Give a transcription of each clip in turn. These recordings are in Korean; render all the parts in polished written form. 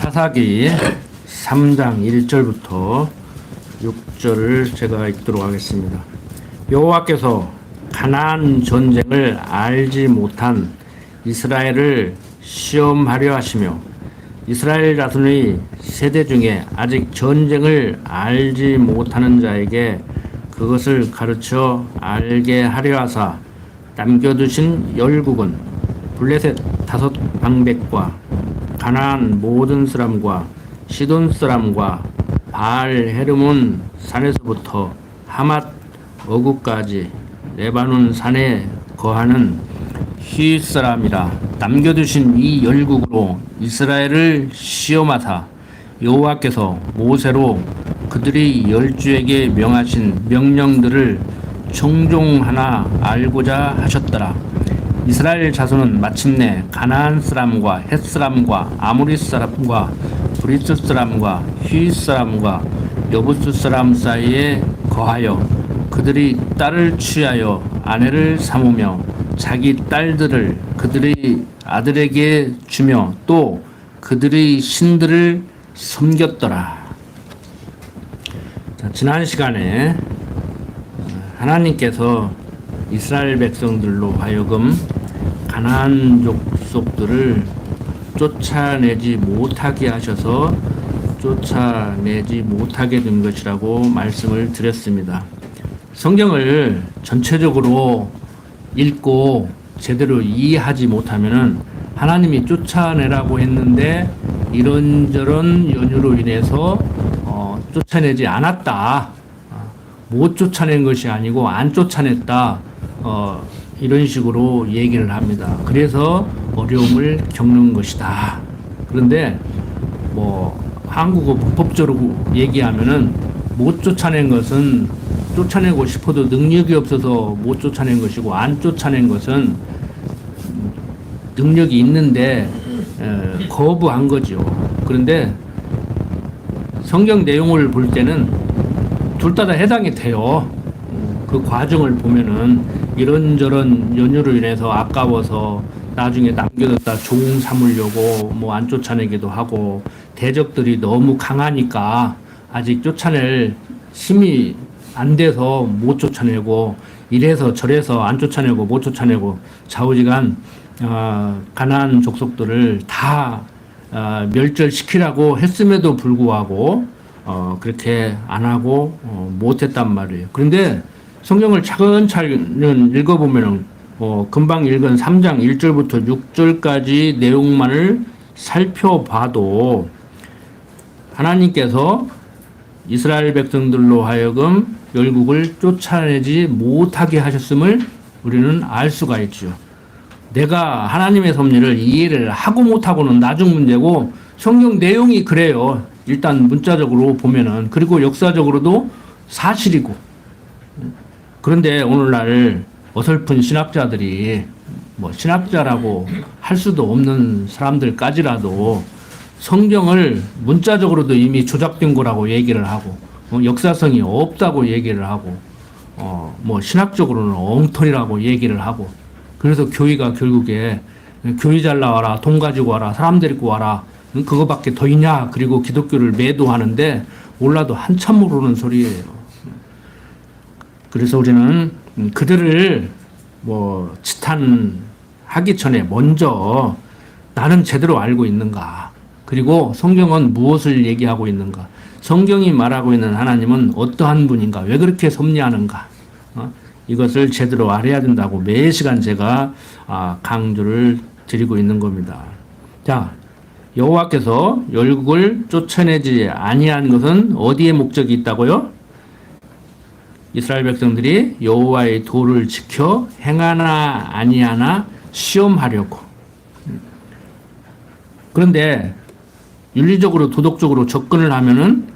사사기 3장 1절부터 6절을 제가 읽도록 하겠습니다. 여호와께서 가나안 전쟁을 알지 못한 이스라엘을 시험하려 하시며 이스라엘 자손의 세대 중에 아직 전쟁을 알지 못하는 자에게 그것을 가르쳐 알게 하려 하사 남겨두신 열국은 블레셋 5방백과 가나안 모든 사람과 시돈 사람과 바알 헤르몬 산에서부터 하맛 어구까지 레바논 산에 거하는 히윗 사람이라. 남겨두신 이 열국으로 이스라엘을 시험하사 여호와께서 모세로 그들이 열주에게 명하신 명령들을 청종하나 알고자 하셨더라. 이스라엘 자손은 마침내 가나안 사람과 헷 사람과 아모리 사람과 브리스 사람과 히윗 사람과 여부스 사람 사이에 거하여 그들이 딸을 취하여 아내를 삼으며 자기 딸들을 그들의 아들에게 주며 또 그들의 신들을 섬겼더라. 자, 지난 시간에 하나님께서 이스라엘 백성들로 하여금 가나안 족속들을 쫓아내지 못하게 하셔서 쫓아내지 못하게 된 것이라고 말씀을 드렸습니다. 성경을 전체적으로 읽고 제대로 이해하지 못하면은 하나님이 쫓아내라고 했는데 이런저런 연유로 인해서 쫓아내지 않았다. 못 쫓아낸 것이 아니고 안 쫓아냈다. 이런 식으로 얘기를 합니다. 그래서 어려움을 겪는 것이다. 그런데 한국어 문법적으로 얘기하면은 못 쫓아낸 것은 쫓아내고 싶어도 능력이 없어서 못 쫓아낸 것이고 안 쫓아낸 것은 능력이 있는데 거부한 거죠. 그런데 성경 내용을 볼 때는 둘 다 해당이 돼요. 그 과정을 보면은 이런저런 연유로 인해서 아까워서 나중에 남겨뒀다 종 삼으려고 안 쫓아내기도 하고 대적들이 너무 강하니까 아직 쫓아낼 힘이 안 돼서 못 쫓아내고 이래서 저래서 안 쫓아내고 못 쫓아내고 좌우지간 가나안 족속들을 다 멸절시키라고 했음에도 불구하고 그렇게 안 하고 못했단 말이에요. 그런데 성경을 차근차근 읽어보면 금방 읽은 3장 1절부터 6절까지 내용만을 살펴봐도 하나님께서 이스라엘 백성들로 하여금 열국을 쫓아내지 못하게 하셨음을 우리는 알 수가 있죠. 내가 하나님의 섭리를 이해를 하고 못하고는 나중 문제고 성경 내용이 그래요. 일단 문자적으로 보면은. 그리고 역사적으로도 사실이고. 그런데 오늘날 어설픈 신학자들이 신학자라고 할 수도 없는 사람들까지라도 성경을 문자적으로도 이미 조작된 거라고 얘기를 하고 역사성이 없다고 얘기를 하고 신학적으로는 엉터리라고 얘기를 하고 그래서 교회가 결국에 교회 잘 나와라, 돈 가지고 와라, 사람 데리고 와라 그거밖에 더 있냐. 그리고 기독교를 매도하는데 몰라도 한참 모르는 소리예요. 그래서 우리는 그들을 지탄하기 전에 먼저 나는 제대로 알고 있는가. 그리고 성경은 무엇을 얘기하고 있는가. 성경이 말하고 있는 하나님은 어떠한 분인가. 왜 그렇게 섭리하는가. 이것을 제대로 알아야 된다고 매 시간 제가 강조를 드리고 있는 겁니다. 자, 여호와께서 열국을 쫓아내지 아니한 것은 어디에 목적이 있다고요? 이스라엘 백성들이 여호와의 도를 지켜 행하나 아니하나 시험하려고. 그런데 윤리적으로 도덕적으로 접근을 하면은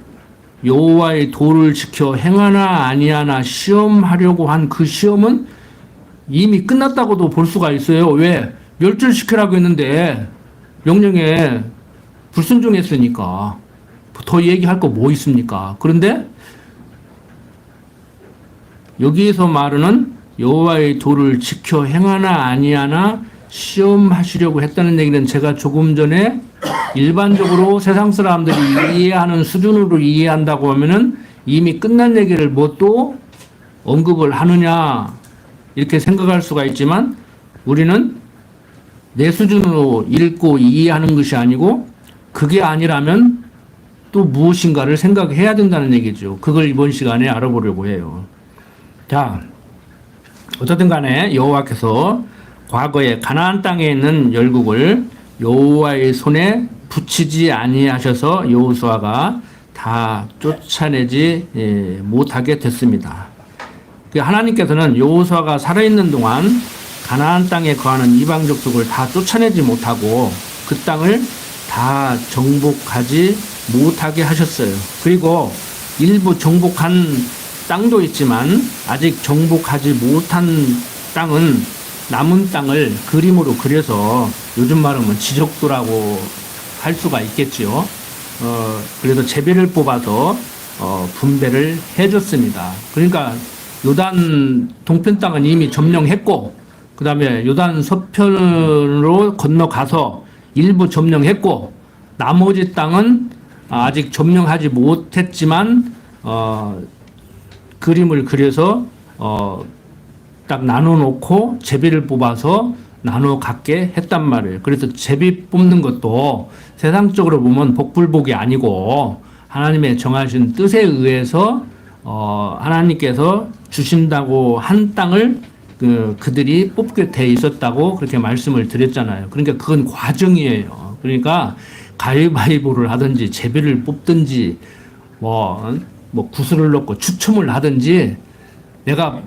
여호와의 도를 지켜 행하나 아니하나 시험하려고 한 그 시험은 이미 끝났다고도 볼 수가 있어요. 왜? 멸절시키라고 했는데 명령에 불순종했으니까 더 얘기할 거 뭐 있습니까? 그런데 여기에서 말하는 여호와의 도를 지켜 행하나 아니하나 시험하시려고 했다는 얘기는 제가 조금 전에 일반적으로 세상 사람들이 이해하는 수준으로 이해한다고 하면은 이미 끝난 얘기를 뭐 또 언급을 하느냐 이렇게 생각할 수가 있지만 우리는 내 수준으로 읽고 이해하는 것이 아니고 그게 아니라면 또 무엇인가를 생각해야 된다는 얘기죠. 그걸 이번 시간에 알아보려고 해요. 자, 어쨌든 간에 여호와께서 과거에 가나안 땅에 있는 열국을 여호와의 손에 붙이지 아니하셔서 여호수아가 다 쫓아내지 못하게 됐습니다. 하나님께서는 여호수아가 살아있는 동안 가나안 땅에 거하는 이방 족속을 다 쫓아내지 못하고 그 땅을 다 정복하지 못하게 하셨어요. 그리고 일부 정복한 땅도 있지만 아직 정복하지 못한 땅은 남은 땅을 그림으로 그려서 요즘 말하면 지적도라고 할 수가 있겠지요. 그래서 제비를 뽑아서 분배를 해줬습니다. 그러니까 요단 동편 땅은 이미 점령했고 그 다음에 요단 서편으로 건너가서 일부 점령했고 나머지 땅은 아직 점령하지 못했지만 그림을 그려서 딱 나눠놓고 제비를 뽑아서 나눠 갖게 했단 말이에요. 그래서 제비 뽑는 것도 세상적으로 보면 복불복이 아니고 하나님의 정하신 뜻에 의해서 하나님께서 주신다고 한 땅을 그들이 뽑게 돼 있었다고 그렇게 말씀을 드렸잖아요. 그러니까 그건 과정이에요. 그러니까 가위바위보를 하든지 제비를 뽑든지 뭐 구슬을 넣고 추첨을 하든지 내가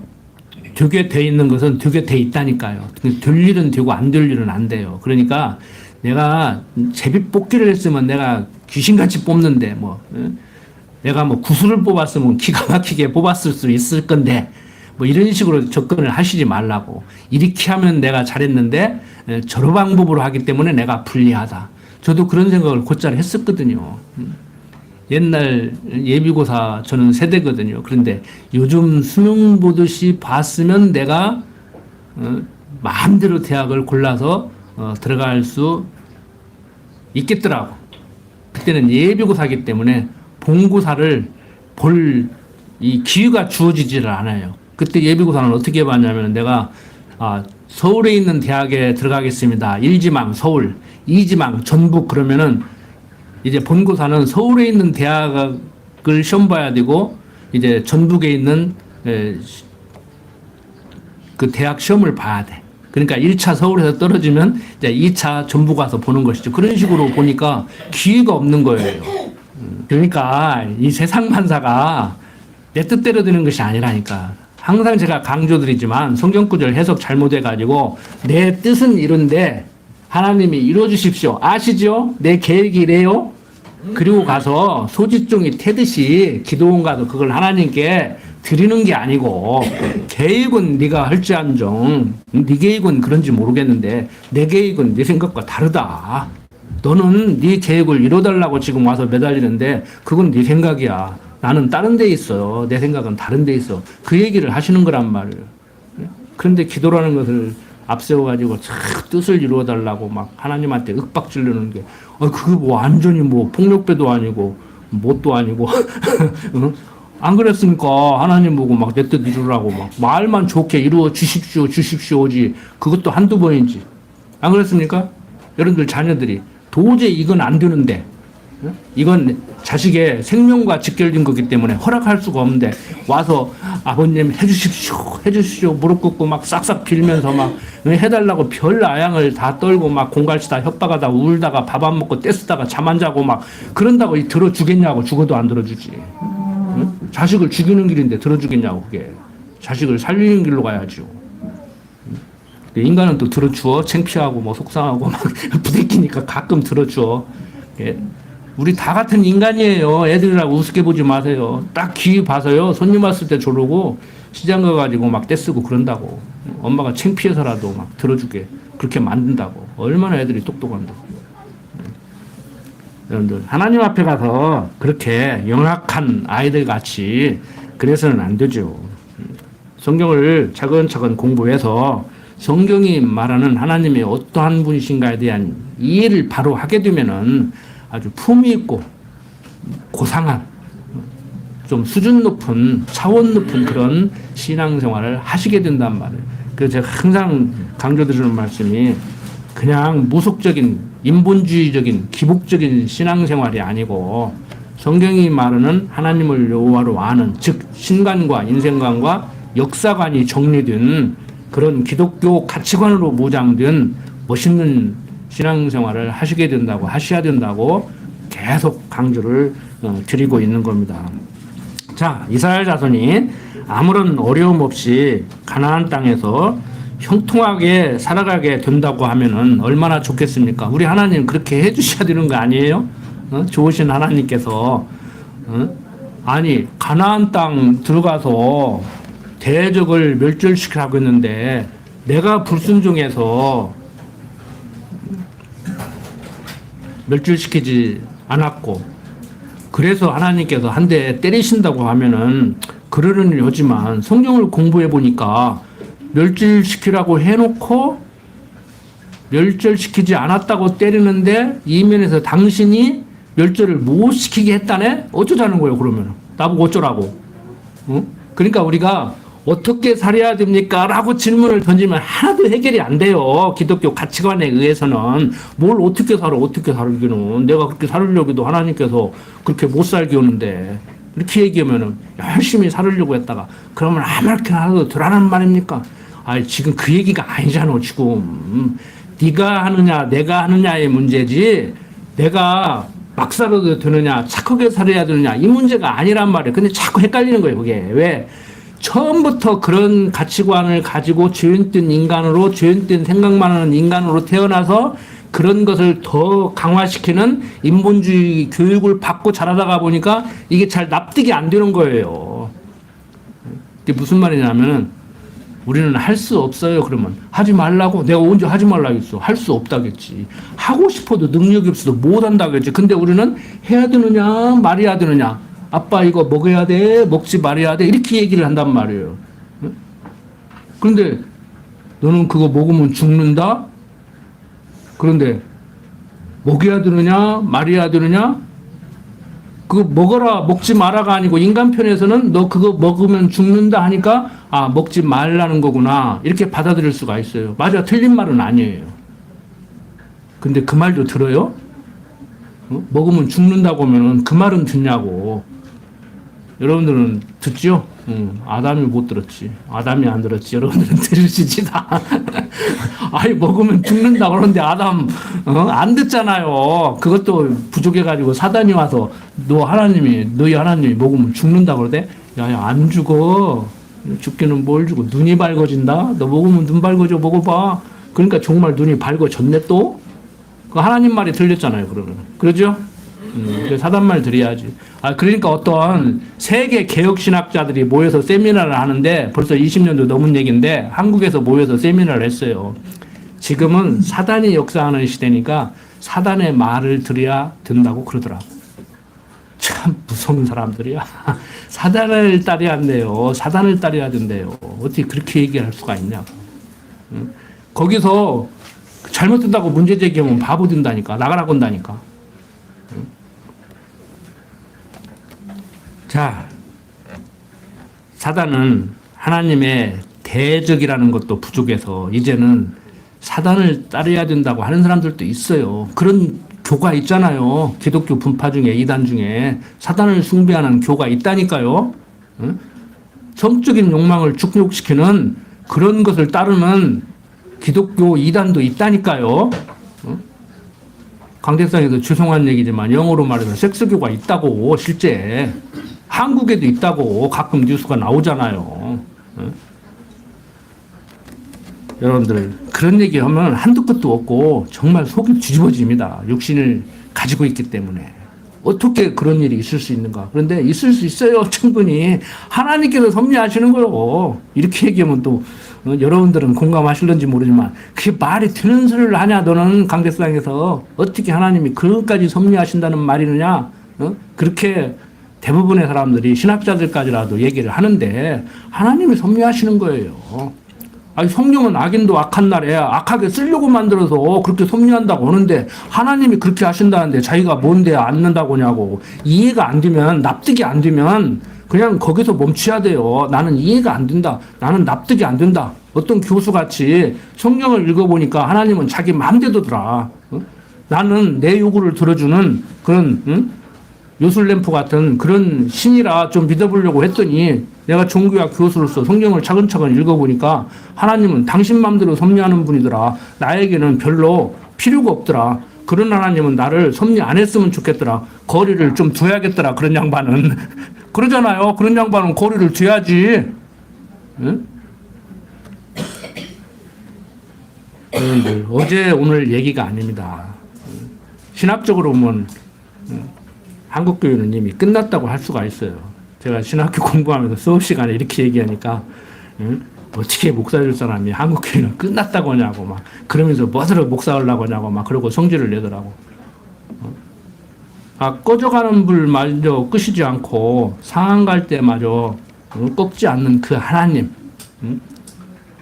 되게 돼 있는 것은 되게 돼 있다니까요. 될 일은 되고 안 될 일은 안 돼요. 그러니까 내가 제비 뽑기를 했으면 내가 귀신같이 뽑는데 내가 구슬을 뽑았으면 기가 막히게 뽑았을 수 있을 건데 이런 식으로 접근을 하시지 말라고. 이렇게 하면 내가 잘했는데 저런 방법으로 하기 때문에 내가 불리하다. 저도 그런 생각을 곧잘 했었거든요. 옛날 예비고사 저는 세대거든요. 그런데 요즘 수능 보듯이 봤으면 내가 마음대로 대학을 골라서 들어갈 수 있겠더라고. 그때는 예비고사이기 때문에 본고사를 볼 이 기회가 주어지지를 않아요. 그때 예비고사는 어떻게 봤냐면 내가 서울에 있는 대학에 들어가겠습니다. 1지망 서울, 2지망 전북 그러면은 이제 본고사는 서울에 있는 대학을 시험 봐야 되고 이제 전북에 있는 그 대학 시험을 봐야 돼. 그러니까 1차 서울에서 떨어지면 이제 2차 전북 가서 보는 것이죠. 그런 식으로 보니까 기회가 없는 거예요. 그러니까 이 세상 만사가 내 뜻대로 되는 것이 아니라니까. 항상 제가 강조드리지만 성경구절 해석 잘못해가지고 내 뜻은 이런데 하나님이 이루어주십시오. 아시죠? 내 계획이 이래요? 그리고 가서 소지종이 태듯이 기도원 가서 그걸 하나님께 드리는 게 아니고 계획은 네가 할지언정 네 계획은 그런지 모르겠는데 내 계획은 네 생각과 다르다. 너는 네 계획을 이뤄달라고 지금 와서 매달리는데 그건 네 생각이야. 나는 다른 데 있어요. 내 생각은 다른 데 있어. 그 얘기를 하시는 거란 말이에요. 그런데 기도라는 것을 앞세워가지고 뜻을 이루어달라고 막 하나님한테 윽박 지르는 게 그게 완전히 폭력배도 아니고 뭣도 아니고 안 그랬습니까? 하나님 보고 막 내 뜻 이루라고 막 말만 좋게 이루어 주십시오지. 그것도 한두 번이지. 안 그랬습니까? 여러분들 자녀들이 도저히 이건 안 되는데 이건 자식의 생명과 직결된 거기 때문에 허락할 수가 없는데 와서 아버님 해주십시오 무릎 꿇고 막 싹싹 빌면서 막 해달라고 별 아양을 다 떨고 막 공갈치다 협박하다 울다가 밥 안 먹고 떼쓰다가 잠 안 자고 막 그런다고 들어주겠냐고. 죽어도 안 들어주지. 자식을 죽이는 길인데 들어주겠냐고. 그게 자식을 살리는 길로 가야죠. 인간은 또 들어주어 창피하고 속상하고 막 부대끼니까 가끔 들어주어. 우리 다 같은 인간이에요. 애들이라고 우습게 보지 마세요. 딱 기회 봐서요. 손님 왔을 때 저러고 시장 가가지고 막 떼쓰고 그런다고. 엄마가 창피해서라도 막 들어주게 그렇게 만든다고. 얼마나 애들이 똑똑한다고. 여러분들 하나님 앞에 가서 그렇게 영악한 아이들 같이 그래서는 안 되죠. 성경을 차근차근 공부해서 성경이 말하는 하나님의 어떠한 분이신가에 대한 이해를 바로 하게 되면은 아주 품위 있고 고상한 좀 수준 높은 차원 높은 그런 신앙생활을 하시게 된단 말이에요. 그래서 제가 항상 강조드리는 말씀이 그냥 무속적인 인본주의적인 기복적인 신앙생활이 아니고 성경이 말하는 하나님을 여호와로 아는 즉 신관과 인생관과 역사관이 정리된 그런 기독교 가치관으로 무장된 멋있는 신앙생활을 하시게 된다고 하셔야 된다고 계속 강조를 드리고 있는 겁니다. 자, 이스라엘 자손이 아무런 어려움 없이 가나안 땅에서 형통하게 살아가게 된다고 하면은 얼마나 좋겠습니까? 우리 하나님 그렇게 해주셔야 되는 거 아니에요? 좋으신 하나님께서 아니 가나안 땅 들어가서 대적을 멸절시키라고 했는데 내가 불순종해서 멸절시키지 않았고 그래서 하나님께서 한 대 때리신다고 하면은 그러려니 하지만 성경을 공부해 보니까 멸절시키라고 해놓고 멸절시키지 않았다고 때리는데 이면에서 당신이 멸절을 못 시키게 했다네? 어쩌자는 거예요 그러면 나보고 어쩌라고. 그러니까 우리가 어떻게 살아야 됩니까? 라고 질문을 던지면 하나도 해결이 안 돼요. 기독교 가치관에 의해서는 뭘 어떻게 살기는 내가 그렇게 살으려고 해도 하나님께서 그렇게 못 살게 하는데 이렇게 얘기하면은 열심히 살으려고 했다가 그러면 아무렇게나 하도 되라는 말입니까? 아 지금 그 얘기가 아니잖아 지금. 네가 하느냐 내가 하느냐의 문제지 내가 막 살아도 되느냐 착하게 살아야 되느냐 이 문제가 아니란 말이에요. 근데 자꾸 헷갈리는 거예요 그게. 왜? 처음부터 그런 가치관을 가지고 죄인된 인간으로 죄인된 생각만 하는 인간으로 태어나서 그런 것을 더 강화시키는 인본주의 교육을 받고 자라다가 보니까 이게 잘 납득이 안 되는 거예요. 이게 무슨 말이냐면은 우리는 할 수 없어요. 그러면 하지 말라고 내가 언제 하지 말라고 했어. 할 수 없다겠지. 하고 싶어도 능력이 없어도 못 한다겠지. 근데 우리는 해야 되느냐 말해야 되느냐. 아빠 이거 먹어야 돼 먹지 말아야 돼 이렇게 얘기를 한단 말이에요. 그런데 너는 그거 먹으면 죽는다? 그런데 먹여야 되느냐 말해야 되느냐? 그거 먹어라 먹지 마라가 아니고 인간 편에서는 너 그거 먹으면 죽는다 하니까 아 먹지 말라는 거구나 이렇게 받아들일 수가 있어요. 맞아 틀린 말은 아니에요. 근데 그 말도 들어요? 먹으면 죽는다고 하면 그 말은 듣냐고. 여러분들은 듣죠? 아담이 못 들었지. 아담이 안 들었지. 여러분들은 들으시지 다. 아니 먹으면 죽는다 그러는데 아담 안 듣잖아요. 그것도 부족해가지고 사단이 와서 너희 하나님이 먹으면 죽는다 그러대. 야야 안 죽어. 죽기는 뭘 주고 눈이 밝아진다. 너 먹으면 눈 밝아져 먹어봐. 그러니까 정말 눈이 밝아졌네 또. 그 하나님 말이 들렸잖아요 그러면. 그러죠? 사단 말 드려야지. 아, 그러니까 어떤 세계 개혁신학자들이 모여서 세미나를 하는데 벌써 20년도 넘은 얘기인데 한국에서 모여서 세미나를 했어요. 지금은 사단이 역사하는 시대니까 사단의 말을 들어야 된다고 그러더라고. 참 무서운 사람들이야. 사단을 따라야 한대요. 사단을 따라야 된대요. 어떻게 그렇게 얘기할 수가 있냐고. 거기서 잘못된다고 문제 제기하면 바보 된다니까. 나가라고 한다니까. 자, 사단은 하나님의 대적이라는 것도 부족해서 이제는 사단을 따라야 된다고 하는 사람들도 있어요. 그런 교가 있잖아요. 기독교 분파 중에 이단 중에 사단을 숭배하는 교가 있다니까요. 성적인 욕망을 축복시키는 그런 것을 따르는 기독교 이단도 있다니까요. 강대상에서 죄송한 얘기지만 영어로 말해서 섹스교가 있다고 실제 한국에도 있다고 가끔 뉴스가 나오잖아요. 여러분들 그런 얘기하면 한두 끝도 없고 정말 속이 뒤집어집니다. 육신을 가지고 있기 때문에 어떻게 그런 일이 있을 수 있는가. 그런데 있을 수 있어요. 충분히 하나님께서 섭리하시는 거요. 이렇게 얘기하면 또 여러분들은 공감하실런지 모르지만 그게 말이 되는 소리를 하냐. 너는 강대상에서 어떻게 하나님이 그것까지 섭리하신다는 말이느냐. 그렇게 대부분의 사람들이 신학자들까지라도 얘기를 하는데 하나님이 섭리하시는 거예요. 아니, 성령은 악인도 악한 날에 악하게 쓰려고 만들어서 그렇게 섭리한다고 하는데 하나님이 그렇게 하신다는데 자기가 뭔데 않는다고 하냐고. 이해가 안 되면, 납득이 안 되면 그냥 거기서 멈춰야 돼요. 나는 이해가 안 된다. 나는 납득이 안 된다. 어떤 교수같이 성경을 읽어보니까 하나님은 자기 마음대로더라. 나는 내 요구를 들어주는 그런 요술램프 같은 그런 신이라 좀 믿어보려고 했더니 내가 종교학 교수로서 성경을 차근차근 읽어보니까 하나님은 당신 마음대로 섭리하는 분이더라. 나에게는 별로 필요가 없더라. 그런 하나님은 나를 섭리 안 했으면 좋겠더라. 거리를 좀 둬야겠더라. 그런 양반은. 그러잖아요. 그런 양반은 거리를 둬야지. 응? 여러분들, 어제 오늘 얘기가 아닙니다. 신학적으로 보면 한국교회는 이미 끝났다고 할 수가 있어요. 제가 신학교 공부하면서 수업 시간에 이렇게 얘기하니까 어떻게 목사 될 사람이 한국교회는 끝났다고 하냐고 막 그러면서 뭐하러 목사 하려고 하냐고 막 그러고 성질을 내더라고. 꺼져가는 불마저 끄시지 않고 상한 갈 때마저 꺾지 않는 그 하나님.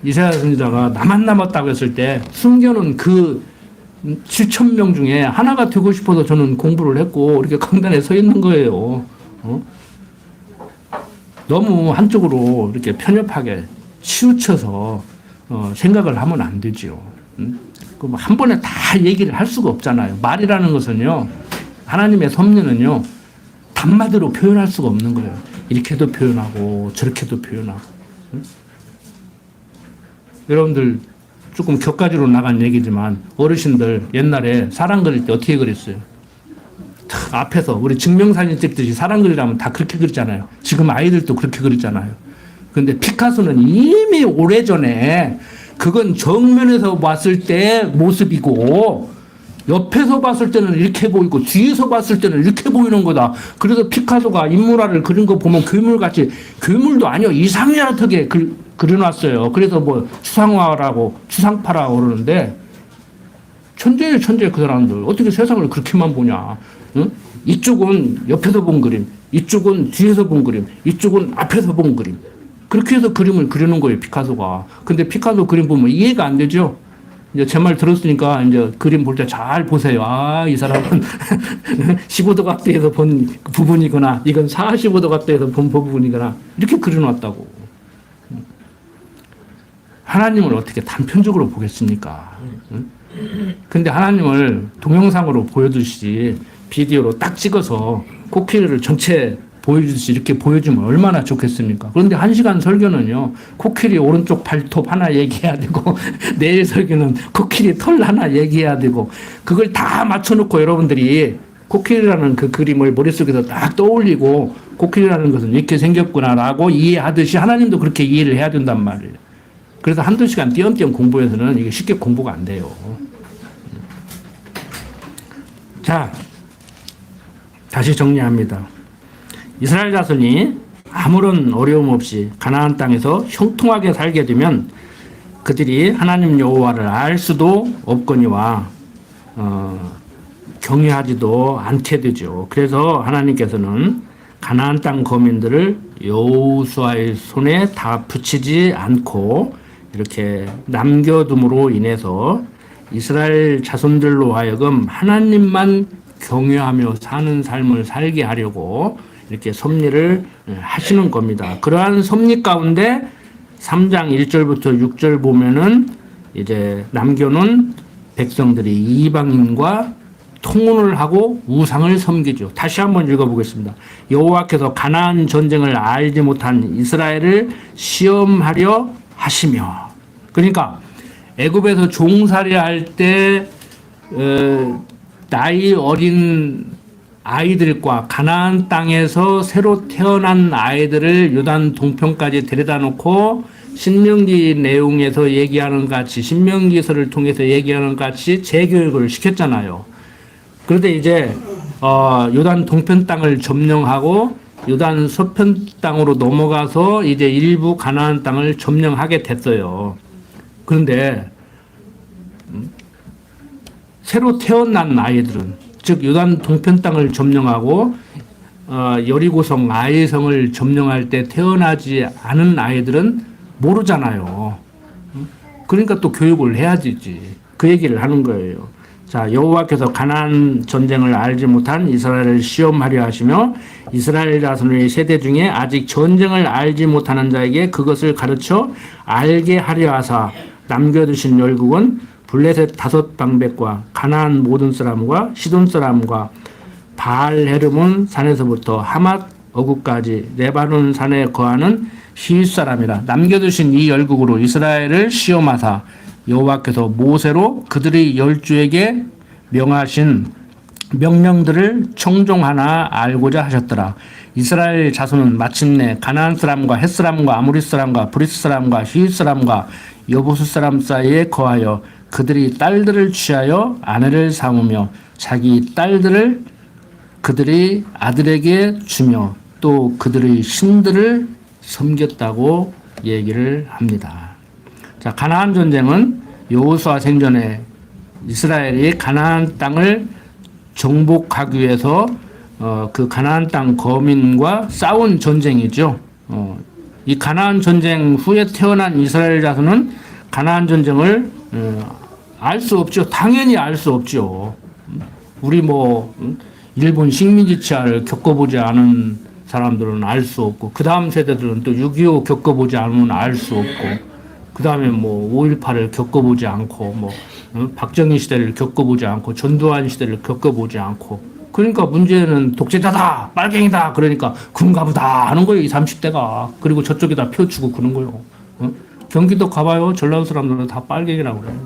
이사야 선지자가 나만 남았다고 했을 때 숨겨놓은 그 7,000명 중에 하나가 되고 싶어서 저는 공부를 했고 이렇게 강단에 서 있는 거예요. 너무 한쪽으로 이렇게 편협하게 치우쳐서 생각을 하면 안 되죠. 그럼 한 번에 다 얘기를 할 수가 없잖아요. 말이라는 것은요, 하나님의 섭리는요, 단마디로 표현할 수가 없는 거예요. 이렇게도 표현하고 저렇게도 표현하고. 여러분들 조금 격가지로 나간 얘기지만 어르신들 옛날에 사람 그릴 때 어떻게 그렸어요? 앞에서 우리 증명사진 찍듯이 사람 그리라면 다 그렇게 그리잖아요. 지금 아이들도 그렇게 그리잖아요. 근데 피카소는 이미 오래전에 그건 정면에서 봤을 때 모습이고 옆에서 봤을 때는 이렇게 보이고 뒤에서 봤을 때는 이렇게 보이는 거다. 그래서 피카소가 인물화를 그린 거 보면 괴물같이, 괴물도 아니요, 이상하게 그려놨어요. 그래서 뭐 추상화라고 추상파라고 그러는데 천재예요, 천재. 그 사람들 어떻게 세상을 그렇게만 보냐. 응? 이쪽은 옆에서 본 그림, 이쪽은 뒤에서 본 그림, 이쪽은 앞에서 본 그림. 그렇게 해서 그림을 그리는 거예요, 피카소가. 근데 피카소 그림 보면 이해가 안 되죠. 이제 제 말 들었으니까 이제 그림 볼 때 잘 보세요. 아, 이 사람은 15도 각도에서 본 부분이거나 이건 45도 각도에서 본 부분이거나 이렇게 그려놨다고. 하나님을 어떻게 단편적으로 보겠습니까? 근데 하나님을 동영상으로 보여주시지 비디오로 딱 찍어서 코끼리를 전체 보여주듯이 이렇게 보여주면 얼마나 좋겠습니까? 그런데 1시간 설교는요, 코끼리 오른쪽 발톱 하나 얘기해야 되고, 내일 설교는 코끼리 털 하나 얘기해야 되고, 그걸 다 맞춰놓고 여러분들이 코끼리라는 그 그림을 머릿속에서 딱 떠올리고, 코끼리라는 것은 이렇게 생겼구나라고 이해하듯이 하나님도 그렇게 이해를 해야 된단 말이에요. 그래서 한두 시간 띄엄띄엄 공부해서는 이게 쉽게 공부가 안 돼요. 자, 다시 정리합니다. 이스라엘 자손이 아무런 어려움 없이 가나안 땅에서 형통하게 살게 되면 그들이 하나님 여호와를 알 수도 없거니와 경외하지도 않게 되죠. 그래서 하나님께서는 가나안 땅 거민들을 여호수아의 손에 다 붙이지 않고 이렇게 남겨둠으로 인해서 이스라엘 자손들로 하여금 하나님만 경외하며 사는 삶을 살게 하려고 이렇게 섭리를 하시는 겁니다. 그러한 섭리 가운데 3장 1절부터 6절 보면은 이제 남겨놓은 백성들이 이방인과 통혼을 하고 우상을 섬기죠. 다시 한번 읽어보겠습니다. 여호와께서 가나안 전쟁을 알지 못한 이스라엘을 시험하려 하시며, 그러니까 애굽에서 종살이 할 때 나이 어린 아이들과 가나안 땅에서 새로 태어난 아이들을 요단 동편까지 데려다 놓고 신명기 내용에서 얘기하는 같이, 신명기서를 통해서 얘기하는 같이 재교육을 시켰잖아요. 그런데 이제 요단 동편 땅을 점령하고 요단 서편 땅으로 넘어가서 이제 일부 가나안 땅을 점령하게 됐어요. 그런데 새로 태어난 아이들은, 즉 요단 동편 땅을 점령하고 여리고성 아이성을 점령할 때 태어나지 않은 아이들은 모르잖아요. 그러니까 또 교육을 해야 되지. 그 얘기를 하는 거예요. 자, 여호와께서 가나안 전쟁을 알지 못한 이스라엘을 시험하려 하시며 이스라엘 자손의 세대 중에 아직 전쟁을 알지 못하는 자에게 그것을 가르쳐 알게 하려 하사 남겨두신 열국은 블레셋 5방백과 가나안 모든 사람과 시돈 사람과 바알 헤르몬 산에서부터 하맛 어구까지 레바논 산에 거하는 히윗 사람이라. 남겨두신 이 열국으로 이스라엘을 시험하사 여호와께서 모세로 그들의 열주에게 명하신 명령들을 청종하나 알고자 하셨더라. 이스라엘 자손은 마침내 가나안 사람과 헷 사람과 아모리 사람과 브리스 사람과 히윗 사람과 여부스 사람 사이에 거하여 그들이 딸들을 취하여 아내를 삼으며 자기 딸들을 그들의 아들에게 주며 또 그들의 신들을 섬겼다고 얘기를 합니다. 자, 가나안 전쟁은 여호수아 생전에 이스라엘이 가나안 땅을 정복하기 위해서 그 가나안 땅 거민과 싸운 전쟁이죠. 이 가나안 전쟁 후에 태어난 이스라엘 자손은 가나안 전쟁을 알 수 없죠. 당연히 알 수 없죠. 우리 일본 식민지 치하를 겪어보지 않은 사람들은 알 수 없고, 그 다음 세대들은 또 6.25 겪어보지 않으면 알 수 없고, 그 다음에 5.18을 겪어보지 않고, 박정희 시대를 겪어보지 않고, 전두환 시대를 겪어보지 않고, 그러니까 문제는 독재자다, 빨갱이다, 그러니까 군가부다 하는 거예요, 이 30대가. 그리고 저쪽에다 펴주고 그런 거예요. 경기도 가봐요, 전라도 사람들은 다 빨갱이라고 그래요.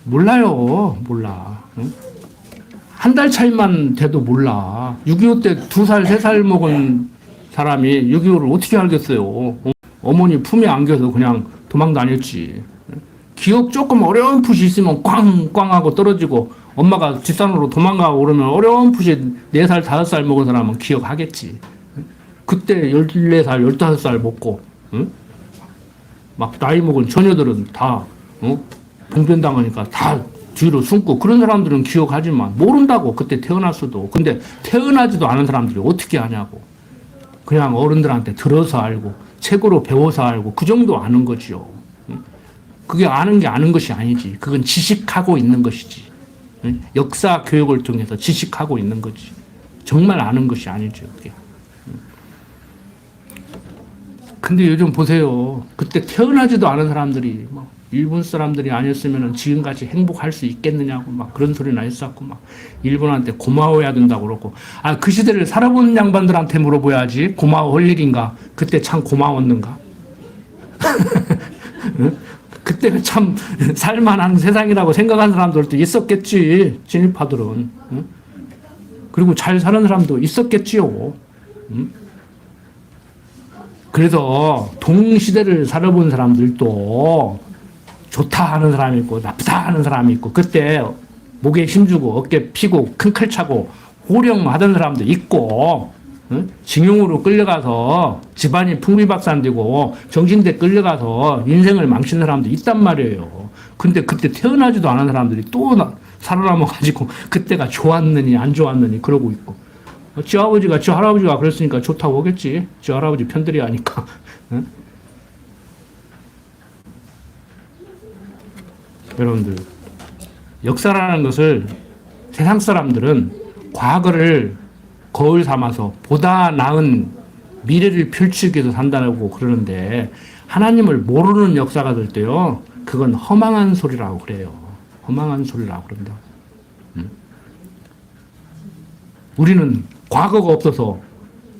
몰라요, 몰라. 한 달 차이만 돼도 몰라. 6.25 때 2살, 3살 먹은 사람이 6.25를 어떻게 알겠어요? 어머니 품에 안겨서 그냥 도망 다녔지. 기억 조금 어려운 풋이 있으면 꽝꽝 하고 떨어지고, 엄마가 뒷산으로 도망가고 그러면 어려운 풋이 4살, 5살 먹은 사람은 기억하겠지. 그때 14살, 15살 먹고, 막 나이 먹은 처녀들은 다, 봉변당하니까 다 뒤로 숨고, 그런 사람들은 기억하지만 모른다고, 그때 태어났어도. 근데 태어나지도 않은 사람들이 어떻게 아냐고. 그냥 어른들한테 들어서 알고 책으로 배워서 알고 그 정도 아는 거지요. 그게 아는 게 아는 것이 아니지. 그건 지식하고 있는 것이지. 역사 교육을 통해서 지식하고 있는 거지. 정말 아는 것이 아니죠, 그게. 근데 요즘 보세요. 그때 태어나지도 않은 사람들이 일본 사람들이 아니었으면 지금같이 행복할 수 있겠느냐고 막 그런 소리나 했었고, 막 일본한테 고마워해야 된다고 그러고. 그 시대를 살아본 양반들한테 물어봐야지. 고마워할 일인가? 그때 참 고마웠는가? 그때 참 살만한 세상이라고 생각한 사람들도 있었겠지, 진입파들은. 그리고 잘 사는 사람도 있었겠지요. 그래서 동시대를 살아본 사람들도 좋다 하는 사람이 있고 나쁘다 하는 사람이 있고, 그때 목에 힘주고 어깨 피고 큰 칼 차고 호령하던 사람도 있고, 징용으로 끌려가서 집안이 풍비박산되고 정신대 끌려가서 인생을 망친 사람도 있단 말이에요. 근데 그때 태어나지도 않은 사람들이 또 살아남아가지고 그때가 좋았느니 안 좋았느니 그러고 있고, 지 아버지가 지 할아버지가 그랬으니까 좋다고 하겠지. 지 할아버지 편들이 하니까. 여러분들, 역사라는 것을 세상 사람들은 과거를 거울 삼아서 보다 나은 미래를 펼치기 위해서 산다고 그러는데, 하나님을 모르는 역사가 될 때요, 그건 허망한 소리라고 그래요. 허망한 소리라고 그런다. 우리는 과거가 없어서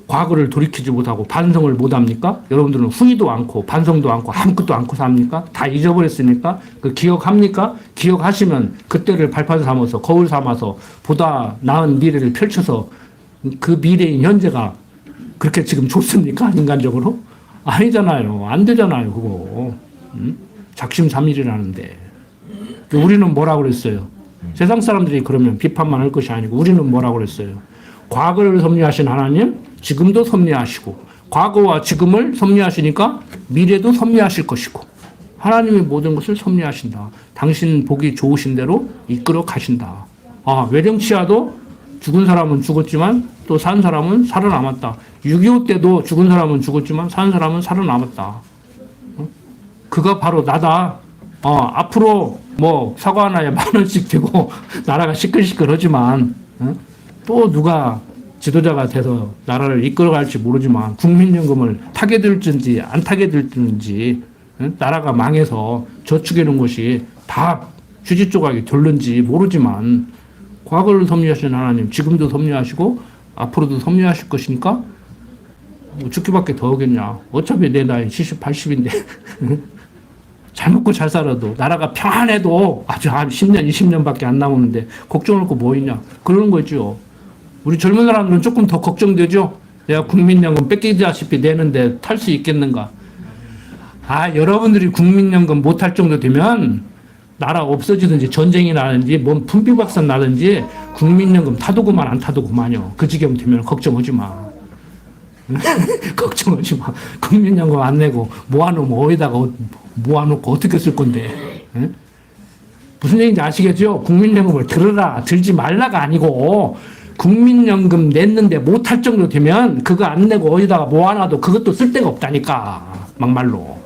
과거를 돌이키지 못하고 반성을 못합니까? 여러분들은 후회도 않고 반성도 않고 아무것도 않고 삽니까? 다 잊어버렸으니까? 그 기억합니까? 기억하시면 그때를 발판 삼아서 거울 삼아서 보다 나은 미래를 펼쳐서 그 미래인 현재가 그렇게 지금 좋습니까? 인간적으로? 아니잖아요. 안 되잖아요, 그거. 작심삼일이라는데. 우리는 뭐라고 그랬어요? 세상 사람들이 그러면 비판만 할 것이 아니고 우리는 뭐라고 그랬어요? 과거를 섭리하신 하나님, 지금도 섭리하시고, 과거와 지금을 섭리하시니까 미래도 섭리하실 것이고, 하나님이 모든 것을 섭리하신다. 당신 복이 좋으신 대로 이끌어 가신다. 외령치하도 죽은 사람은 죽었지만 또 산 사람은 살아남았다. 6.25 때도 죽은 사람은 죽었지만 산 사람은 살아남았다. 그거 바로 나다. 앞으로 뭐 사과 하나에 10,000원씩 되고 나라가 시끌시끌하지만 또 누가 지도자가 돼서 나라를 이끌어갈지 모르지만 국민연금을 타게 될지 안 타게 될지 나라가 망해서 저축해 놓은 것이 다 휴지 조각이 될는지 모르지만 과거를 섭리하신 하나님 지금도 섭리하시고 앞으로도 섭리하실 것이니까 뭐 죽기밖에 더 하겠냐. 어차피 내 나이 70, 80인데 잘 먹고 잘 살아도 나라가 평안해도 아주 한 10년, 20년밖에 안 남았는데 걱정할 거 뭐 있냐. 그런 거죠. 우리 젊은 사람들은 조금 더 걱정되죠. 내가 국민연금 뺏기다시피 내는데 탈 수 있겠는가. 여러분들이 국민연금 못 탈 정도 되면 나라 없어지든지 전쟁이 나든지 뭔 풍비박산 나든지 국민연금 타도 그만 안 타도 그만요. 그 지경 되면 걱정하지 마. 걱정하지 마. 국민연금 안 내고 모아놓으면 어디다가 모아놓고 어떻게 쓸 건데. 무슨 얘기인지 아시겠죠? 국민연금을 들어라 들지 말라가 아니고 국민연금 냈는데 못할 정도 되면 그거 안 내고 어디다가 모아놔도 그것도 쓸데가 없다니까. 막말로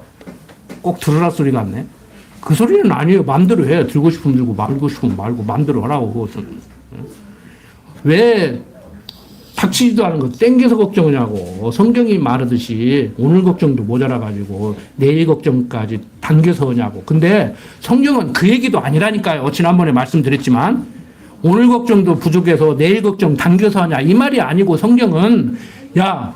꼭 들으라 소리 같네. 그 소리는 아니에요. 마음대로 해. 들고 싶으면 들고 말고 싶으면 말고 마음대로 하라고. 그것은. 왜 닥치지도 않은 거 땡겨서 걱정하냐고. 성경이 말하듯이 오늘 걱정도 모자라가지고 내일 걱정까지 당겨서 하냐고. 근데 성경은 그 얘기도 아니라니까요. 지난번에 말씀드렸지만 오늘 걱정도 부족해서 내일 걱정 당겨서 하냐 이 말이 아니고 성경은 야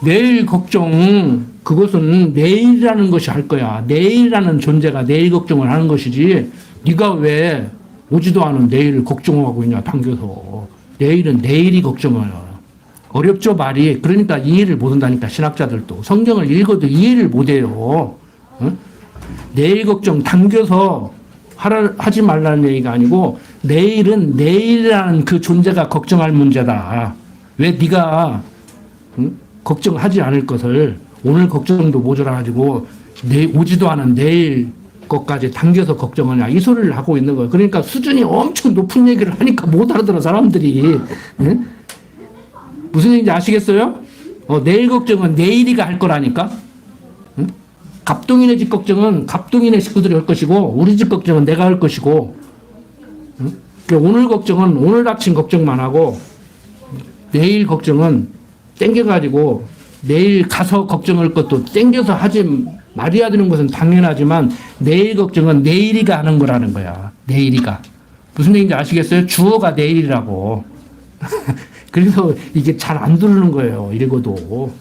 내일 걱정 그것은 내일이라는 것이 할 거야. 내일이라는 존재가 내일 걱정을 하는 것이지 네가 왜 오지도 않은 내일을 걱정하고 있냐 당겨서. 내일은 내일이 걱정을. 어렵죠 말이. 그러니까 이해를 못한다니까 신학자들도. 성경을 읽어도 이해를 못해요. 내일 걱정 당겨서 하지 말라는 얘기가 아니고 내일은 내일이라는 그 존재가 걱정할 문제다. 왜 네가 걱정하지 않을 것을 오늘 걱정도 모자라가지고 오지도 않은 내일 것까지 당겨서 걱정하냐 이 소리를 하고 있는 거예요. 그러니까 수준이 엄청 높은 얘기를 하니까 못 알아들어 사람들이. 무슨 얘기인지 아시겠어요? 내일 걱정은 내일이가 할 거라니까. 갑동이네 집 걱정은 갑동이네 식구들이 할 것이고 우리 집 걱정은 내가 할 것이고 오늘 걱정은 오늘 닥친 걱정만 하고 내일 걱정은 땡겨가지고 내일 가서 걱정할 것도 땡겨서 하지 말해야 되는 것은 당연하지만 내일 걱정은 내일이가 하는 거라는 거야. 내일이가. 무슨 얘기인지 아시겠어요? 주어가 내일이라고. 그래서 이게 잘 안 들리는 거예요. 읽어도.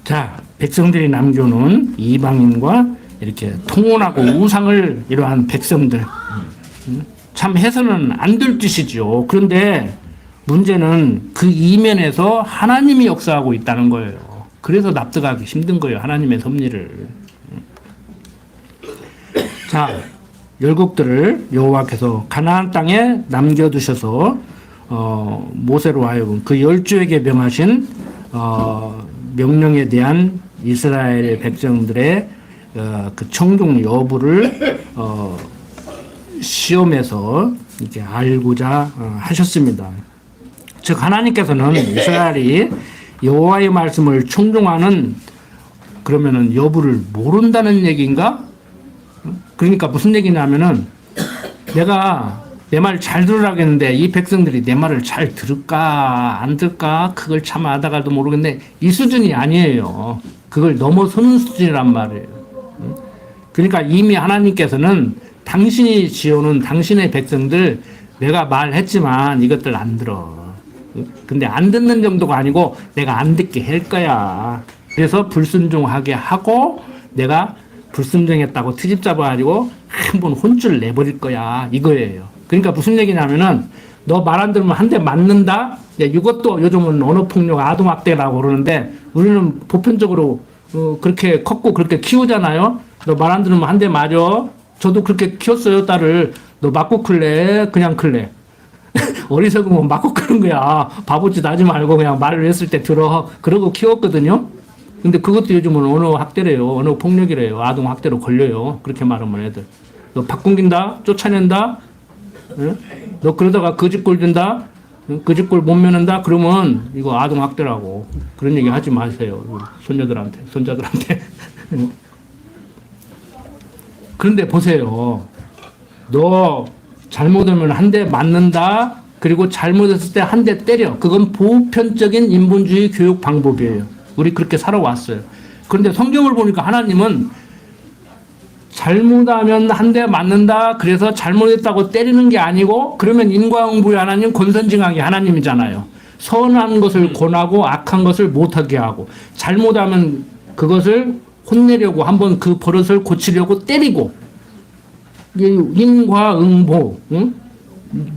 자, 백성들이 남겨놓은 이방인과 이렇게 통혼하고 우상을 이러한 백성들. 참 해서는 안 될 짓이죠. 그런데 문제는 그 이면에서 하나님이 역사하고 있다는 거예요. 그래서 납득하기 힘든 거예요. 하나님의 섭리를. 자, 열국들을 여호와께서 가나안 땅에 남겨두셔서 모세로 하여금 그 10주에게 명하신 명령에 대한 이스라엘 백성들의 그 청종 여부를 시험에서 이렇게 알고자 하셨습니다. 즉 하나님께서는 이스라엘이 여호와의 말씀을 청종하는 그러면은 여부를 모른다는 얘기인가? 그러니까 무슨 얘기냐면은 내가 내 말 잘 들으라고 했는데 이 백성들이 내 말을 잘 들을까 안 들을까 그걸 참 하다가도 모르겠는데 이 수준이 아니에요. 그걸 넘어서는 수준이란 말이에요. 그러니까 이미 하나님께서는 당신이 지어놓은 당신의 백성들 내가 말했지만 이것들 안 들어. 근데 안 듣는 정도가 아니고 내가 안 듣게 할 거야. 그래서 불순종하게 하고 내가 불순종했다고 트집 잡아가지고 한번 혼쭐 내버릴 거야. 이거예요. 그러니까 무슨 얘기냐면은 너 말 안 들으면 한 대 맞는다? 이것도 요즘은 언어폭력 아동학대라고 그러는데 우리는 보편적으로 그렇게 컸고 그렇게 키우잖아요. 너 말 안 들으면 한 대 맞아. 저도 그렇게 키웠어요, 딸을. 너 맞고 클래? 그냥 클래? 어리석으면 맞고 크는 거야. 바보짓 하지 말고 그냥 말을 했을 때 들어. 그러고 키웠거든요. 근데 그것도 요즘은 언어 학대래요. 언어 폭력이래요. 아동 학대로 걸려요. 그렇게 말하면 애들. 너 바꾼긴다? 쫓아낸다? 응? 너 그러다가 거짓골 든다? 응? 거짓골 못 면한다? 그러면 이거 아동 학대라고. 그런 얘기 하지 마세요. 손녀들한테, 손자들한테. 그런데 보세요. 너 잘못하면 한 대 맞는다. 그리고 잘못했을 때 한 대 때려. 그건 보편적인 인본주의 교육 방법이에요. 우리 그렇게 살아왔어요. 그런데 성경을 보니까 하나님은 잘못하면 한 대 맞는다. 그래서 잘못했다고 때리는 게 아니고, 그러면 인과응보의 하나님, 권선징악의 하나님이잖아요. 선한 것을 권하고 악한 것을 못하게 하고, 잘못하면 그것을 혼내려고 한번 그 버릇을 고치려고 때리고, 인과응보, 응?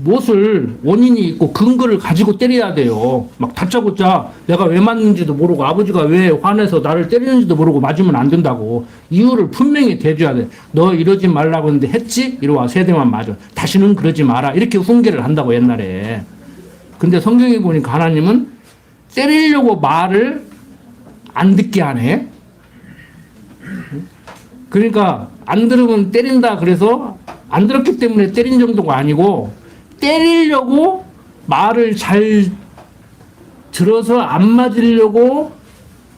무엇을 원인이 있고 근거를 가지고 때려야 돼요. 막 다짜고짜 내가 왜 맞는지도 모르고 아버지가 왜 화내서 나를 때리는지도 모르고 맞으면 안 된다고 이유를 분명히 대줘야 돼. 너 이러지 말라고 했는데 했지? 이리 와, 세 대만 맞아. 다시는 그러지 마라. 이렇게 훈계를 한다고 옛날에. 근데 성경에 보니까 하나님은 때리려고 말을 안 듣게 하네. 그러니까 안 들으면 때린다. 그래서 안 들었기 때문에 때린 정도가 아니고 때리려고 말을 잘 들어서 안 맞으려고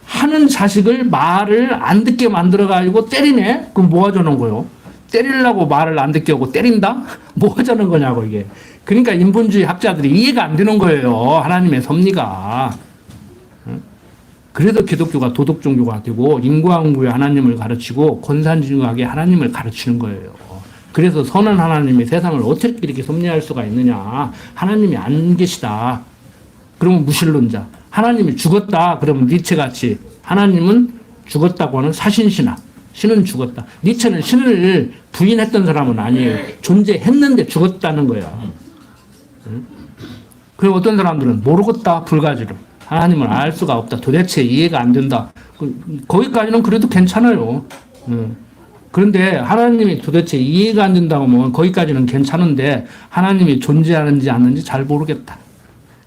하는 자식을 말을 안 듣게 만들어가지고 때리네? 그럼 뭐 하자는 거요? 때리려고 말을 안 듣게 하고 때린다? 뭐 하자는 거냐고 이게. 그러니까 인본주의 학자들이 이해가 안 되는 거예요. 하나님의 섭리가. 그래서 기독교가 도덕 종교가 되고 인과응보의 하나님을 가르치고 권산징악의 하나님을 가르치는 거예요. 그래서 선한 하나님이 세상을 어떻게 이렇게 섭리할 수가 있느냐. 하나님이 안 계시다. 그러면 무신론자. 하나님이 죽었다. 그러면 니체같이 하나님은 죽었다고 하는 사신신학. 신은 죽었다. 니체는 신을 부인했던 사람은 아니에요. 존재했는데 죽었다는 거야. 그리고 어떤 사람들은 모르겠다. 불가지로. 하나님을 알 수가 없다. 도대체 이해가 안 된다. 거기까지는 그래도 괜찮아요. 그런데 하나님이 도대체 이해가 안 된다고 하면 거기까지는 괜찮은데 하나님이 존재하는지 않는지 잘 모르겠다.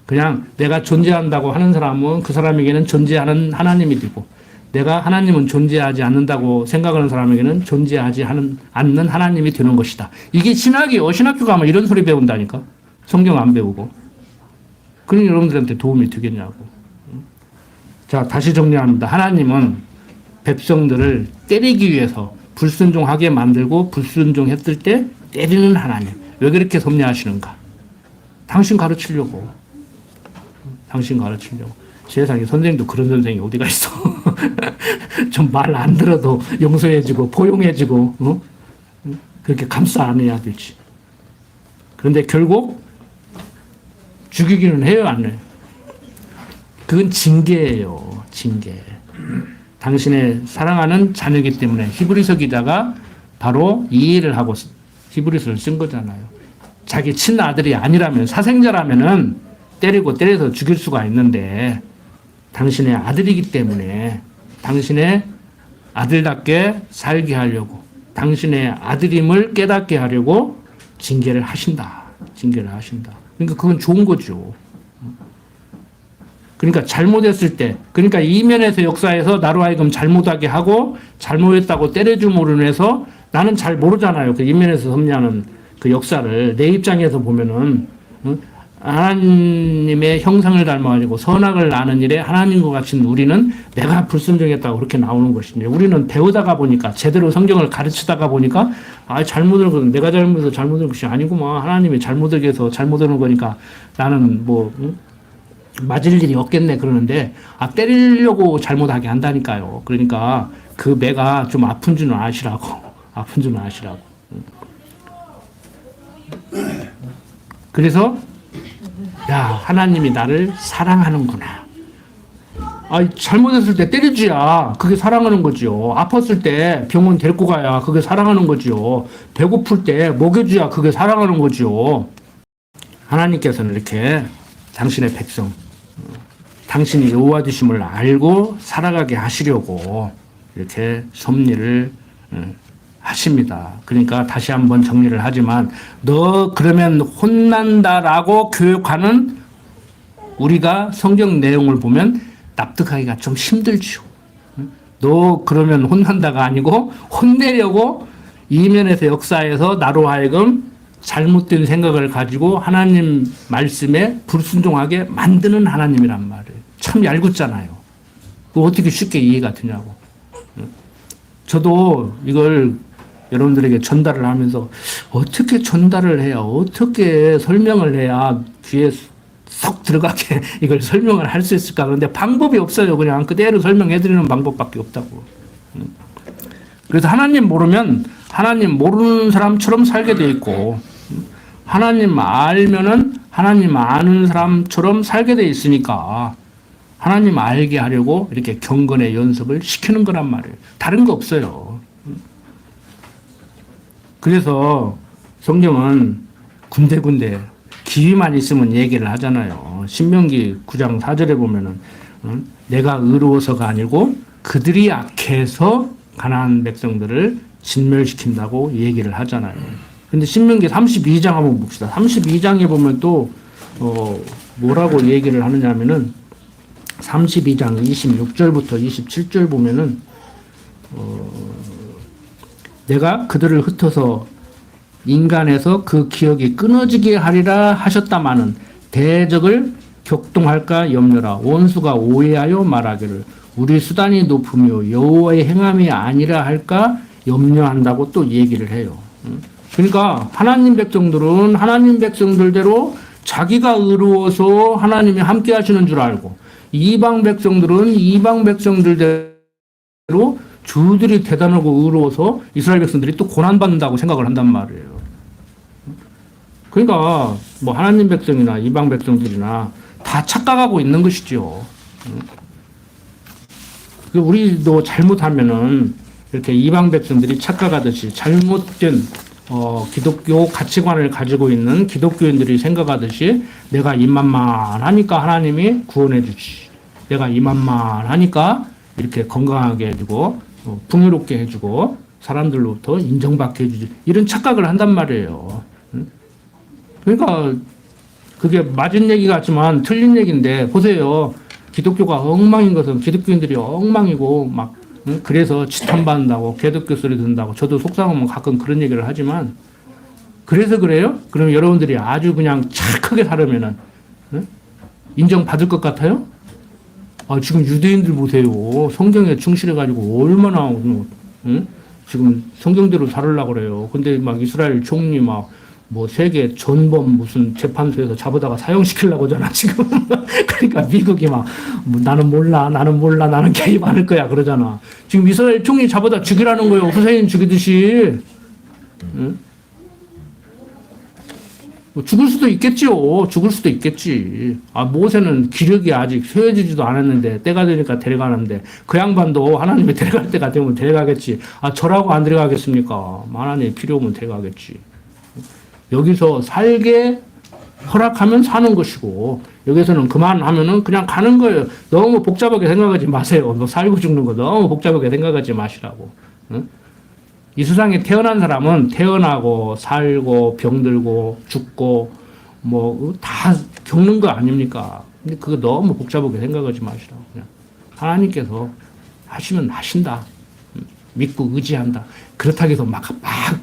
그냥 내가 존재한다고 하는 사람은 그 사람에게는 존재하는 하나님이 되고 내가 하나님은 존재하지 않는다고 생각하는 사람에게는 존재하지 않는 하나님이 되는 것이다. 이게 신학이요. 신학교 가면 이런 소리 배운다니까. 성경 안 배우고. 그러니 여러분들한테 도움이 되겠냐고. 자, 다시 정리합니다. 하나님은 백성들을 때리기 위해서 불순종하게 만들고 불순종했을 때 때리는 하나님. 왜 그렇게 섭리하시는가? 당신 가르치려고. 당신 가르치려고. 세상에 선생님도 그런 선생이 어디가 있어. 좀 말 안 들어도 용서해주고 포용해주고 어? 그렇게 감싸 안해야 되지. 그런데 결국 죽이기는 해요, 안 해요? 그건 징계예요. 징계. 당신의 사랑하는 자녀이기 때문에 히브리서 기자가 바로 이해를 하고 히브리서를 쓴 거잖아요. 자기 친아들이 아니라면 사생자라면은 때려서 죽일 수가 있는데 당신의 아들이기 때문에 당신의 아들답게 살게 하려고 당신의 아들임을 깨닫게 하려고 징계를 하신다. 징계를 하신다. 그러니까 그건 좋은 거죠. 그러니까 잘못했을 때, 그러니까 이면에서 역사에서 나로 하여금 잘못하게 하고 잘못했다고 때려줌으로 인해서 나는 잘 모르잖아요. 그 이면에서 섭리하는 그 역사를 내 입장에서 보면은 하나님의 형상을 닮아가지고 선악을 아는 일에 하나님과 같은 우리는 내가 불순종했다고 그렇게 나오는 것인데 우리는 배우다가 보니까 제대로 성경을 가르치다가 보니까 잘못을 내가 잘못해서 잘못한 것이 아니구만. 하나님이 잘못하게 해서 잘못하는 거니까 나는 뭐 맞을 일이 없겠네 그러는데 때리려고 잘못하게 한다니까요. 그러니까 그 매가 좀 아픈 줄은 아시라고. 아픈 줄은 아시라고. 그래서 야, 하나님이 나를 사랑하는구나. 잘못했을 때 때려줘야 그게 사랑하는 거죠. 아팠을 때 병원 데리고 가야 그게 사랑하는 거죠. 배고플 때 먹여줘야 그게 사랑하는 거죠. 하나님께서는 이렇게 당신의 백성, 당신이 여호와 되심을 알고 살아가게 하시려고 이렇게 섭리를 하십니다. 그러니까 다시 한번 정리를 하지만 너 그러면 혼난다라고 교육하는 우리가 성경 내용을 보면 납득하기가 좀 힘들죠. 너 그러면 혼난다가 아니고 혼내려고 이면에서 역사에서 나로 하여금 잘못된 생각을 가지고 하나님 말씀에 불순종하게 만드는 하나님이란 말이에요. 참 얄궂잖아요. 그거 어떻게 쉽게 이해가 되냐고. 저도 이걸 여러분들에게 전달을 하면서 어떻게 전달을 해야, 어떻게 설명을 해야 귀에 쏙 들어가게 이걸 설명을 할 수 있을까? 그런데 방법이 없어요. 그냥 그대로 설명해드리는 방법밖에 없다고. 그래서 하나님 모르면 하나님 모르는 사람처럼 살게 돼 있고, 하나님 알면은 하나님 아는 사람처럼 살게 돼 있으니까 하나님 알게 하려고 이렇게 경건의 연습을 시키는 거란 말이에요. 다른 거 없어요. 그래서 성경은 군데군데 기회만 있으면 얘기를 하잖아요. 신명기 9장 4절에 보면은 내가 의로워서가 아니고 그들이 악해서 가나안 백성들을 진멸시킨다고 얘기를 하잖아요. 근데 신명기 32장 한번 봅시다. 32장에 보면 또 뭐라고 얘기를 하느냐면은 32장 26절부터 27절 보면은 내가 그들을 흩어서 인간에서 그 기억이 끊어지게 하리라 하셨다마는 대적을 격동할까 염려라. 원수가 오해하여 말하기를 우리 수단이 높으며 여호와의 행함이 아니라 할까 염려한다고 또 얘기를 해요. 그러니까 하나님 백성들은 하나님 백성들대로 자기가 의로워서 하나님이 함께 하시는 줄 알고, 이방 백성들은 이방 백성들대로 주들이 대단하고 의로워서 이스라엘 백성들이 또 고난받는다고 생각을 한단 말이에요. 그러니까 뭐 하나님 백성이나 이방 백성들이나 다 착각하고 있는 것이죠. 우리도 잘못하면은 이렇게 이방 백성들이 착각하듯이 잘못된 기독교 가치관을 가지고 있는 기독교인들이 생각하듯이 내가 이만만하니까 하나님이 구원해 주지, 내가 이만만하니까 이렇게 건강하게 해주고 풍요롭게 해주고 사람들로부터 인정받게 해주지, 이런 착각을 한단 말이에요. 그러니까 그게 맞은 얘기 같지만 틀린 얘기인데, 보세요. 기독교가 엉망인 것은 기독교인들이 엉망이고 막 그래서 지탄받는다고 개독교 소리 듣는다고 저도 속상하면 가끔 그런 얘기를 하지만, 그래서 그래요? 그럼 여러분들이 아주 그냥 착하게 살으면은 인정받을 것 같아요? 지금 유대인들 보세요. 성경에 충실해가지고 얼마나 지금 성경대로 살으려고 그래요. 근데 막 이스라엘 총리 막 뭐 세계 전범 무슨 재판소에서 잡아다가 사형시키려고 하잖아 지금. 그러니까 미국이 막 나는 몰라 나는 개입 안 할 거야 그러잖아. 지금 이스라엘 총리 잡아다 죽이라는 거예요. 후세인 죽이듯이. 뭐 죽을 수도 있겠지요. 죽을 수도 있겠지. 모세는 기력이 아직 쇠해지지도 않았는데 때가 되니까 데려가는데, 그 양반도 하나님이 데려갈 때가 되면 데려가겠지. 저라고 안 데려가겠습니까? 하나님이 필요 오면 데려가겠지. 여기서 살게 허락하면 사는 것이고, 여기서는 그만하면은 그냥 가는 거예요. 너무 복잡하게 생각하지 마세요. 뭐 살고 죽는 거 너무 복잡하게 생각하지 마시라고. 이 세상에 태어난 사람은 태어나고 살고 병들고 죽고 뭐 다 겪는 거 아닙니까? 근데 그거 너무 복잡하게 생각하지 마시라고. 그냥 하나님께서 하시면 하신다. 믿고 의지한다. 그렇다고 해서 막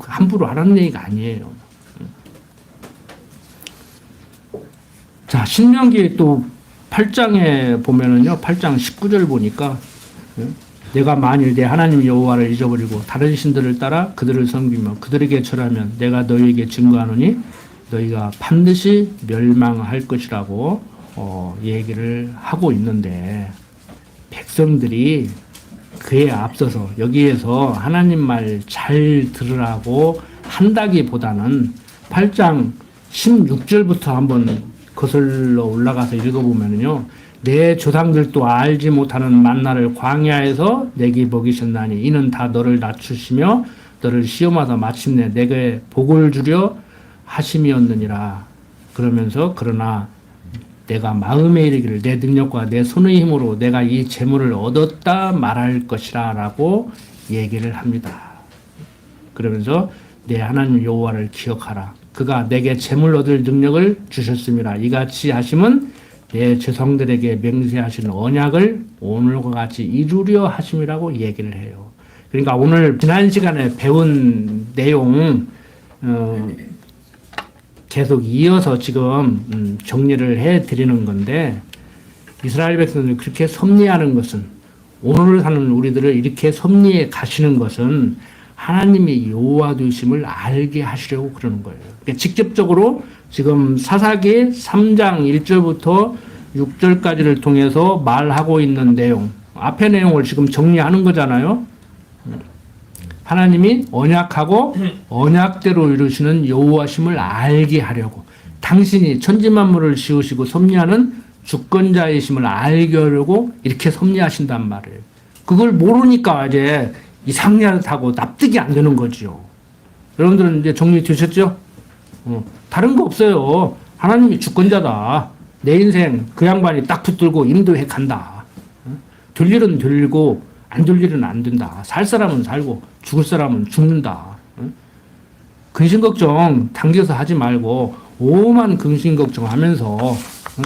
함부로 하라는 얘기가 아니에요. 자, 신명기 또 8장에 보면은요, 8장 19절 보니까 내가 만일 내 하나님 여호와를 잊어버리고 다른 신들을 따라 그들을 섬기며 그들에게 절하면 내가 너희에게 증거하노니 너희가 반드시 멸망할 것이라고 얘기를 하고 있는데, 백성들이 그에 앞서서 여기에서 하나님 말 잘 들으라고 한다기보다는 8장 16절부터 한번 거슬러 올라가서 읽어보면요, 내 조상들도 알지 못하는 만나를 광야에서 내게 먹이셨나니 이는 다 너를 낮추시며 너를 시험하다 마침내 내게 복을 주려 하심이었느니라. 그러면서 그러나 내가 마음에 이르기를 내 능력과 내 손의 힘으로 내가 이 재물을 얻었다 말할 것이라 라고 얘기를 합니다. 그러면서 내 하나님 여호와를 기억하라. 그가 내게 재물 얻을 능력을 주셨음이라. 이같이 하심은 내 조상들에게 맹세하신 언약을 오늘과 같이 이루려 하심이라고 얘기를 해요. 그러니까 오늘 지난 시간에 배운 내용 계속 이어서 지금 정리를 해드리는 건데, 이스라엘 백성들이 그렇게 섭리하는 것은, 오늘 사는 우리들을 이렇게 섭리해 가시는 것은 하나님이 여호와 되심을 알게 하시려고 그러는 거예요. 그러니까 직접적으로 지금 사사기 3장 1절부터 6절까지를 통해서 말하고 있는 내용, 앞의 내용을 지금 정리하는 거잖아요. 하나님이 언약하고 언약대로 이루시는 여호와심을 알게 하려고, 당신이 천지만물을 지으시고 섭리하는 주권자이심을 알게 하려고 이렇게 섭리하신단 말이에요. 그걸 모르니까 이제 이상하다고 납득이 안 되는 거죠. 여러분들은 이제 정리되셨죠? 다른 거 없어요. 하나님이 주권자다. 내 인생 그 양반이 딱 붙들고 인도해 간다. 될 일은 되고 안 될 일은 안 된다. 살 사람은 살고 죽을 사람은 죽는다. 근심 걱정 당겨서 하지 말고 오만 근심 걱정하면서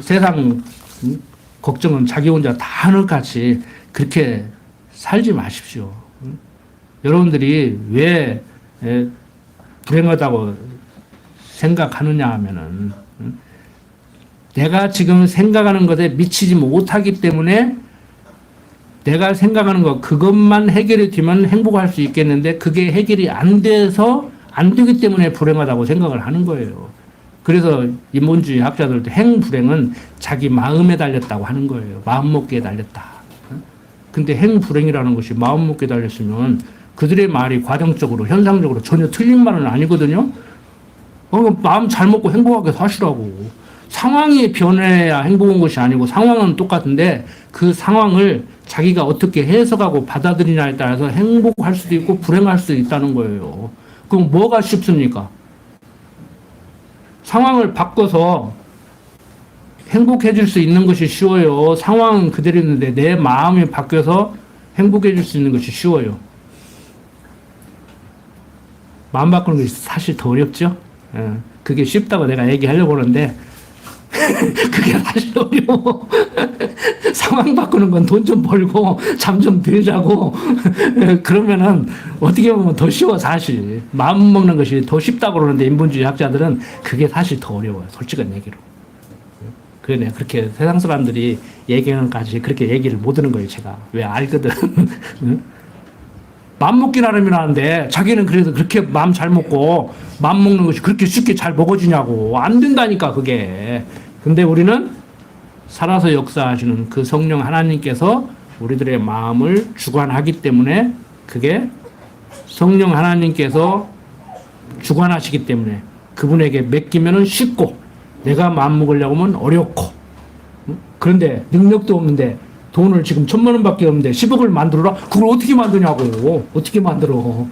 세상 걱정은 자기 혼자 다 하는 같이 그렇게 살지 마십시오. 여러분들이 왜 불행하다고 생각하느냐 하면은 내가 지금 생각하는 것에 미치지 못하기 때문에 내가 생각하는 것 그것만 해결이 되면 행복할 수 있겠는데 그게 해결이 안 돼서 안 되기 때문에 불행하다고 생각을 하는 거예요. 그래서 인본주의 학자들도 행불행은 자기 마음에 달렸다고 하는 거예요. 마음먹기에 달렸다. 근데 행불행이라는 것이 마음먹기에 달렸으면 그들의 말이 과정적으로 현상적으로 전혀 틀린 말은 아니거든요. 마음 잘 먹고 행복하게 사시라고. 상황이 변해야 행복한 것이 아니고 상황은 똑같은데 그 상황을 자기가 어떻게 해석하고 받아들이냐에 따라서 행복할 수도 있고 불행할 수도 있다는 거예요. 그럼 뭐가 쉽습니까? 상황을 바꿔서 행복해질 수 있는 것이 쉬워요. 상황은 그대로 있는데 내 마음이 바뀌어서 행복해질 수 있는 것이 쉬워요. 마음 바꾸는 것이 사실 더 어렵죠? 그게 쉽다고 내가 얘기하려고 하는데 그게 사실 어려워. 상황 바꾸는 건 돈 좀 벌고 잠 좀 덜 자고 그러면은 어떻게 보면 더 쉬워 사실. 마음 먹는 것이 더 쉽다고 그러는데 인본주의 학자들은 그게 사실 더 어려워요. 솔직한 얘기로. 그래 내가 그렇게 세상 사람들이 얘기하는 까지 그렇게 얘기를 못 하는 거예요. 제가 왜 알거든. 마음 먹기 나름이라는데 자기는 그래서 그렇게 마음 잘 먹고 마음 먹는 것이 그렇게 쉽게 잘 먹어지냐고. 안 된다니까 그게. 근데 우리는 살아서 역사하시는 그 성령 하나님께서 우리들의 마음을 주관하기 때문에 그게 성령 하나님께서 주관하시기 때문에 그분에게 맡기면은 쉽고 내가 마음 먹으려고 하면 어렵고 그런데 능력도 없는데 돈을 지금 1,000만 원밖에 없는데 10억을 만들어라? 그걸 어떻게 만드냐고. 어떻게 만들어.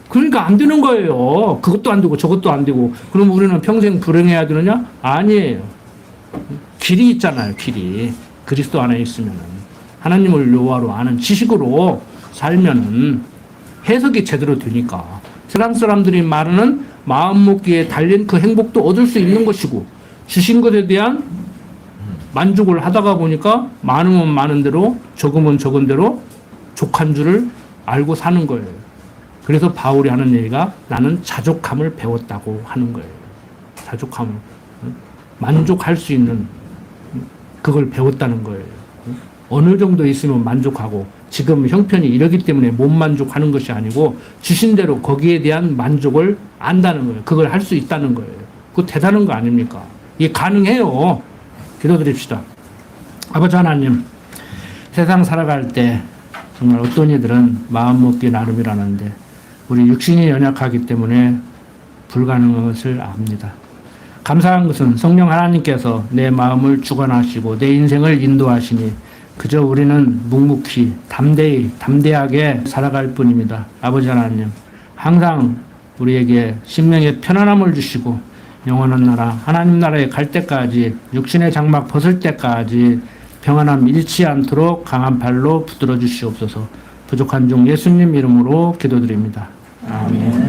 그러니까 안 되는 거예요. 그것도 안 되고 저것도 안 되고. 그럼 우리는 평생 불행해야 되느냐? 아니에요. 길이 있잖아요. 길이. 그리스도 안에 있으면은. 하나님을 여호와로 아는 지식으로 살면은 해석이 제대로 되니까. 세상 사람들이 말하는 마음먹기에 달린 그 행복도 얻을 수 있는 것이고 주신 것에 대한 만족을 하다가 보니까 많으면 많은 대로 적으면 적은 대로 족한 줄을 알고 사는 거예요. 그래서 바울이 하는 얘기가 나는 자족함을 배웠다고 하는 거예요. 자족함을. 만족할 수 있는 그걸 배웠다는 거예요. 어느 정도 있으면 만족하고 지금 형편이 이러기 때문에 못 만족하는 것이 아니고 주신 대로 거기에 대한 만족을 안다는 거예요. 그걸 할 수 있다는 거예요. 그거 대단한 거 아닙니까? 이게 가능해요. 기도드립시다. 아버지 하나님, 세상 살아갈 때 정말 어떤 이들은 마음먹기 나름이라는데 우리 육신이 연약하기 때문에 불가능한 것을 압니다. 감사한 것은 성령 하나님께서 내 마음을 주관하시고 내 인생을 인도하시니 그저 우리는 묵묵히 담대하게 살아갈 뿐입니다. 아버지 하나님, 항상 우리에게 심령의 편안함을 주시고 영원한 나라 하나님 나라에 갈 때까지 육신의 장막 벗을 때까지 평안함 잃지 않도록 강한 팔로 붙들어 주시옵소서. 부족한 중 예수님 이름으로 기도드립니다. 아멘.